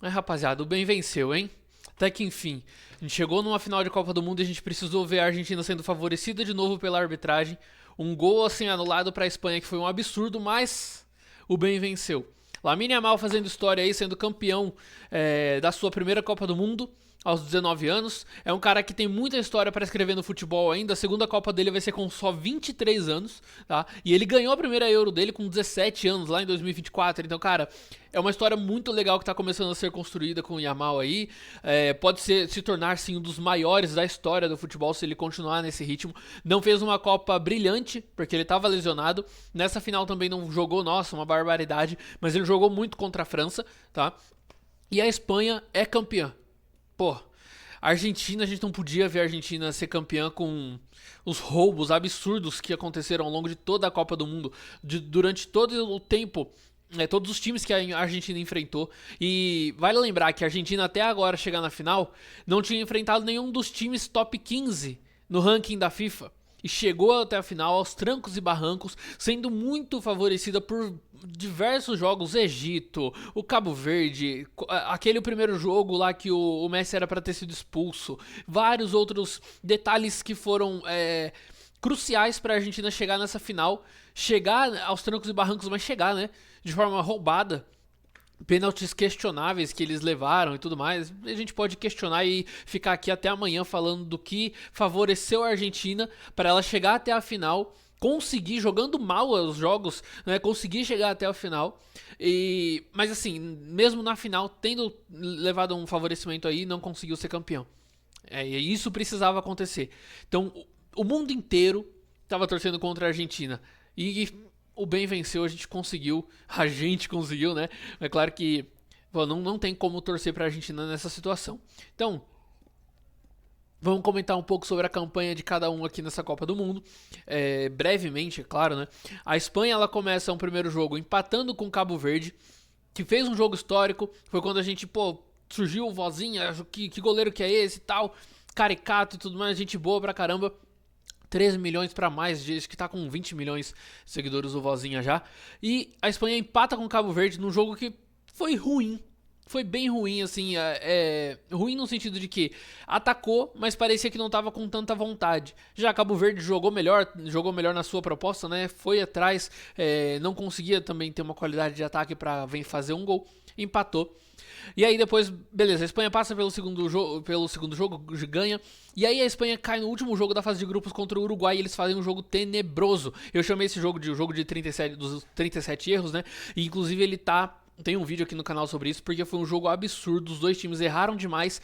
Rapaziada, o bem venceu, hein? Até que enfim, a gente chegou numa final de Copa do Mundo e a gente precisou ver a Argentina sendo favorecida de novo pela arbitragem. Um gol assim anulado para a Espanha que foi um absurdo, mas o bem venceu. Lamine Yamal fazendo história aí, sendo campeão da sua primeira Copa do Mundo aos 19 anos. É um cara que tem muita história para escrever no futebol ainda. A segunda Copa dele vai ser com só 23 anos, tá? E ele ganhou a primeira Euro dele com 17 anos, lá em 2024. Então, cara, é uma história muito legal que tá começando a ser construída com o Yamal aí. Pode se tornar, sim, um dos maiores da história do futebol se ele continuar nesse ritmo. Não fez uma Copa brilhante, porque ele tava lesionado. Nessa final também não jogou, nossa, uma barbaridade. Mas ele jogou muito contra a França, tá? E a Espanha é campeã. Pô, a Argentina, a gente não podia ver a Argentina ser campeã com os roubos absurdos que aconteceram ao longo de toda a Copa do Mundo, durante todo o tempo, todos os times que a Argentina enfrentou. E vale lembrar que a Argentina até agora chegar na final não tinha enfrentado nenhum dos times top 15 no ranking da FIFA. E chegou até a final aos trancos e barrancos, sendo muito favorecida por diversos jogos, Egito, o Cabo Verde, aquele primeiro jogo lá que o Messi era para ter sido expulso, vários outros detalhes que foram cruciais para a Argentina chegar nessa final, chegar aos trancos e barrancos, mas chegar, né, de forma roubada. Pênaltis questionáveis que eles levaram e tudo mais. A gente pode questionar e ficar aqui até amanhã falando do que favoreceu a Argentina para ela chegar até a final, conseguir, jogando mal os jogos, né, conseguir chegar até a final. Mas assim, mesmo na final, tendo levado um favorecimento aí, não conseguiu ser campeão. E isso precisava acontecer. Então, o mundo inteiro estava torcendo contra a Argentina. E o bem venceu, a gente conseguiu, né? É claro que não tem como torcer pra Argentina nessa situação. Então, vamos comentar um pouco sobre a campanha de cada um aqui nessa Copa do Mundo. Brevemente, é claro, né? A Espanha, ela começa um primeiro jogo empatando com o Cabo Verde, que fez um jogo histórico. Foi quando a gente, surgiu o Vozinha, que goleiro que é esse e tal, caricato e tudo mais, gente boa pra caramba. 13 milhões para mais, diz que tá com 20 milhões de seguidores o Vozinha já. E a Espanha empata com o Cabo Verde num jogo que foi ruim. Foi bem ruim, assim, ruim no sentido de que atacou, mas parecia que não tava com tanta vontade. Já Cabo Verde jogou melhor na sua proposta, né? Foi atrás, não conseguia também ter uma qualidade de ataque para fazer um gol, empatou. E aí depois, beleza, a Espanha passa pelo segundo jogo, ganha. E aí a Espanha cai no último jogo da fase de grupos contra o Uruguai e eles fazem um jogo tenebroso. Eu chamei esse jogo de 37, dos 37 erros, né? E inclusive tem um vídeo aqui no canal sobre isso, porque foi um jogo absurdo, os dois times erraram demais,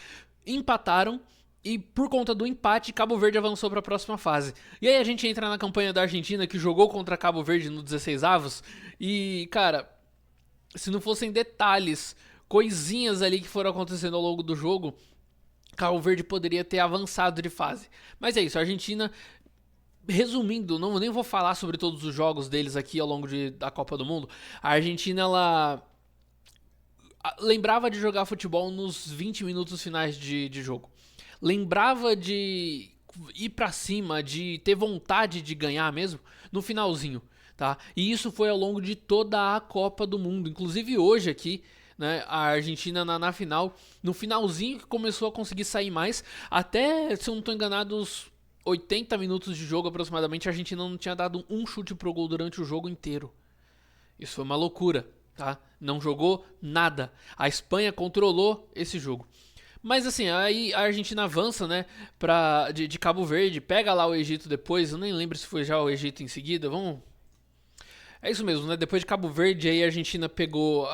empataram. E por conta do empate, Cabo Verde avançou para a próxima fase. E aí a gente entra na campanha da Argentina, que jogou contra Cabo Verde no 16avos. E, cara, se não fossem detalhes, coisinhas ali que foram acontecendo ao longo do jogo, Cabo Verde poderia ter avançado de fase. Mas é isso, a Argentina, resumindo, nem vou falar sobre todos os jogos deles aqui ao longo da Copa do Mundo. A Argentina, ela lembrava de jogar futebol nos 20 minutos finais de jogo. Lembrava de ir pra cima, de ter vontade de ganhar mesmo no finalzinho, tá? E isso foi ao longo de toda a Copa do Mundo, inclusive hoje aqui, né, a Argentina na final, no finalzinho que começou a conseguir sair mais, até, se eu não estou enganado, os 80 minutos de jogo aproximadamente, a Argentina não tinha dado um chute pro gol durante o jogo inteiro. Isso foi uma loucura, tá? Não jogou nada. A Espanha controlou esse jogo. Mas assim, aí a Argentina avança, né, de Cabo Verde, pega lá o Egito depois, eu nem lembro se foi já o Egito em seguida, É isso mesmo, né? Depois de Cabo Verde, aí a Argentina pegou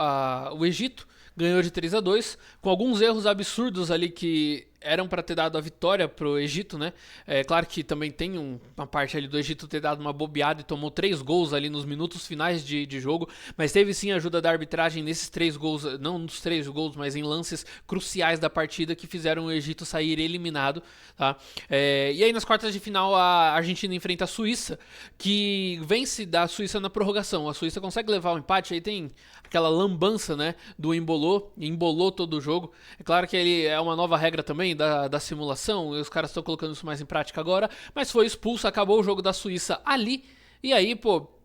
o Egito, ganhou de 3-2, com alguns erros absurdos ali que eram para ter dado a vitória pro Egito, né? É claro que também tem uma parte ali do Egito ter dado uma bobeada e tomou 3 gols ali nos minutos finais de jogo, mas teve sim a ajuda da arbitragem nesses 3 gols, não nos 3 gols, mas em lances cruciais da partida que fizeram o Egito sair eliminado, tá? E aí nas quartas de final a Argentina enfrenta a Suíça, que vence da Suíça na prorrogação. A Suíça consegue levar o empate, aí tem aquela lambança, né, do embolou todo o jogo. É claro que ele é uma nova regra também da simulação, e os caras estão colocando isso mais em prática agora, mas foi expulso, acabou o jogo da Suíça ali, e aí,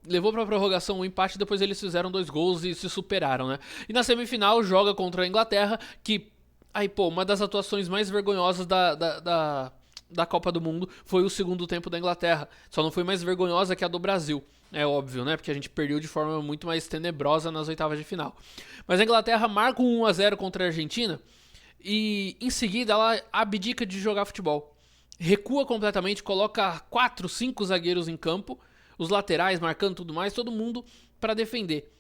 levou pra prorrogação um empate, depois eles fizeram 2 gols e se superaram, né? E na semifinal joga contra a Inglaterra, que, aí pô, uma das atuações mais vergonhosas da Copa do Mundo foi o segundo tempo da Inglaterra. Só não foi mais vergonhosa que a do Brasil. É óbvio, né? Porque a gente perdeu de forma muito mais tenebrosa nas oitavas de final. Mas a Inglaterra marca um 1-0 contra a Argentina e em seguida ela abdica de jogar futebol. Recua completamente, coloca 4, 5 zagueiros em campo, os laterais marcando tudo mais, todo mundo para defender.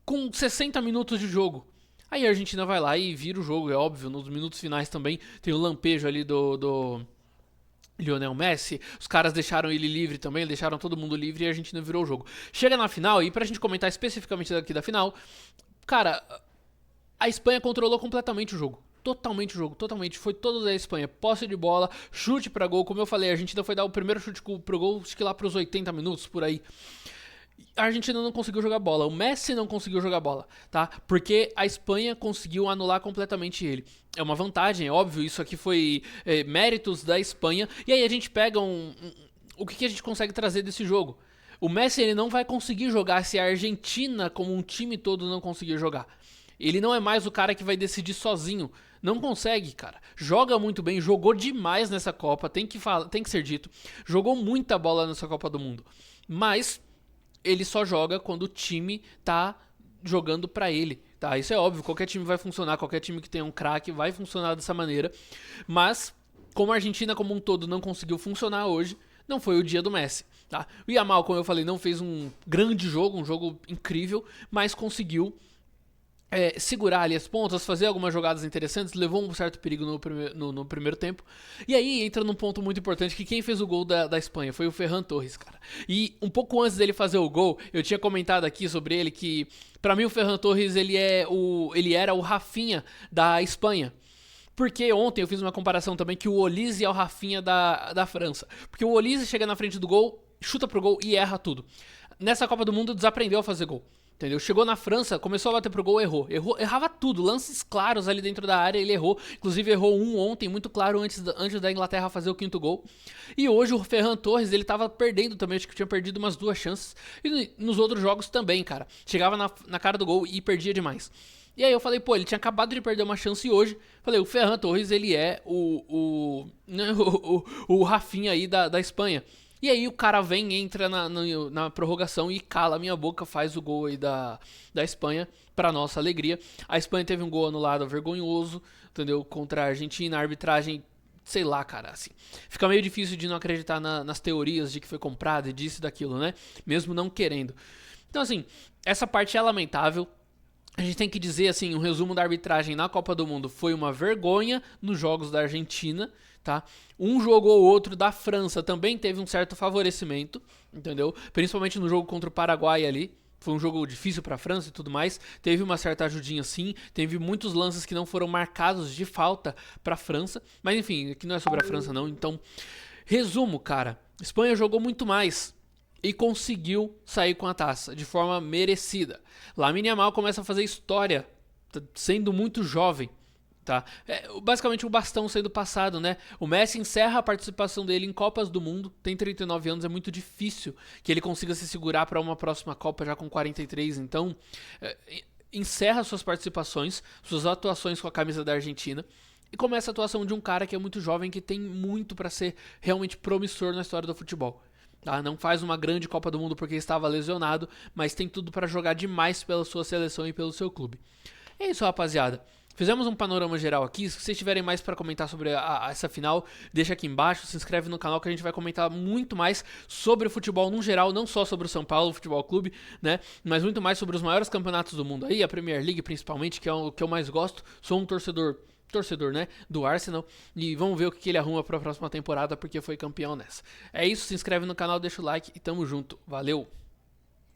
Com 60 minutos de jogo. Aí a Argentina vai lá e vira o jogo, é óbvio. Nos minutos finais também tem o lampejo ali do Lionel Messi, os caras deixaram ele livre também, deixaram todo mundo livre e a Argentina virou o jogo. Chega na final, e pra gente comentar especificamente daqui da final, cara, a Espanha controlou completamente o jogo. Totalmente o jogo, totalmente. Foi todo da Espanha. Posse de bola, chute pra gol. Como eu falei, a Argentina foi dar o primeiro chute pro gol, acho que lá pros 80 minutos, por aí. A Argentina não conseguiu jogar bola, o Messi não conseguiu jogar bola, tá? Porque a Espanha conseguiu anular completamente ele. É uma vantagem, é óbvio, isso aqui foi méritos da Espanha. E aí a gente pega o que a gente consegue trazer desse jogo. O Messi ele não vai conseguir jogar se a Argentina como um time todo não conseguir jogar. Ele não é mais o cara que vai decidir sozinho. Não consegue, cara. Joga muito bem, jogou demais nessa Copa, tem que ser dito. Jogou muita bola nessa Copa do Mundo. Mas ele só joga quando o time tá jogando pra ele, tá? Isso é óbvio, qualquer time vai funcionar, qualquer time que tenha um craque vai funcionar dessa maneira, mas como a Argentina como um todo não conseguiu funcionar hoje, não foi o dia do Messi, tá? O Yamal, como eu falei, não fez um grande jogo, um jogo incrível, mas conseguiu segurar ali as pontas, fazer algumas jogadas interessantes, levou um certo perigo no primeiro tempo. E aí entra num ponto muito importante, que quem fez o gol da Espanha foi o Ferran Torres, cara. E um pouco antes dele fazer o gol, eu tinha comentado aqui sobre ele que, pra mim, o Ferran Torres ele era o Rafinha da Espanha. Porque ontem eu fiz uma comparação também que o Olise é o Rafinha da França. Porque o Olise chega na frente do gol, chuta pro gol e erra tudo. Nessa Copa do Mundo desaprendeu a fazer gol. Entendeu? Chegou na França, começou a bater pro gol, errava tudo, lances claros ali dentro da área, ele errou, inclusive errou um ontem, muito claro, antes da Inglaterra fazer o 5º gol. E hoje o Ferran Torres, ele tava perdendo também, acho que tinha perdido umas 2 chances, e nos outros jogos também, cara, chegava na cara do gol e perdia demais. E aí eu falei, pô, ele tinha acabado de perder uma chance e hoje, falei, o Ferran Torres, ele é o Rafinha aí da Espanha. E aí o cara vem, entra na prorrogação e cala a minha boca, faz o gol aí da Espanha, pra nossa alegria. A Espanha teve um gol anulado vergonhoso, entendeu? Contra a Argentina, a arbitragem, sei lá, cara, assim. Fica meio difícil de não acreditar nas teorias de que foi comprado e disso e daquilo, né? Mesmo não querendo. Então, assim, essa parte é lamentável. A gente tem que dizer, assim, um resumo da arbitragem na Copa do Mundo foi uma vergonha nos jogos da Argentina, tá? Um jogo ou outro da França também teve um certo favorecimento, entendeu? Principalmente no jogo contra o Paraguai ali. Foi um jogo difícil para a França e tudo mais. Teve uma certa ajudinha sim. Teve muitos lances que não foram marcados de falta para a França. Mas enfim, aqui não é sobre a França não. Então, resumo, cara. Espanha jogou muito mais e conseguiu sair com a taça de forma merecida. Lamine Yamal começa a fazer história, sendo muito jovem. Tá? Basicamente o bastão sendo passado, né? O Messi encerra a participação dele em Copas do Mundo, tem 39 anos, é muito difícil que ele consiga se segurar para uma próxima Copa já com 43, então encerra suas participações, suas atuações com a camisa da Argentina e começa a atuação de um cara que é muito jovem, que tem muito para ser realmente promissor na história do futebol. Tá? Não faz uma grande Copa do Mundo porque estava lesionado, mas tem tudo para jogar demais pela sua seleção e pelo seu clube. É isso, rapaziada. Fizemos um panorama geral aqui. Se vocês tiverem mais para comentar sobre essa final, deixa aqui embaixo, se inscreve no canal que a gente vai comentar muito mais sobre o futebol no geral, não só sobre o São Paulo Futebol Clube, né? Mas muito mais sobre os maiores campeonatos do mundo aí, a Premier League principalmente, que é o que eu mais gosto. Sou um torcedor, né, do Arsenal, e vamos ver o que ele arruma para a próxima temporada, porque foi campeão nessa. É isso, se inscreve no canal, deixa o like e tamo junto. Valeu!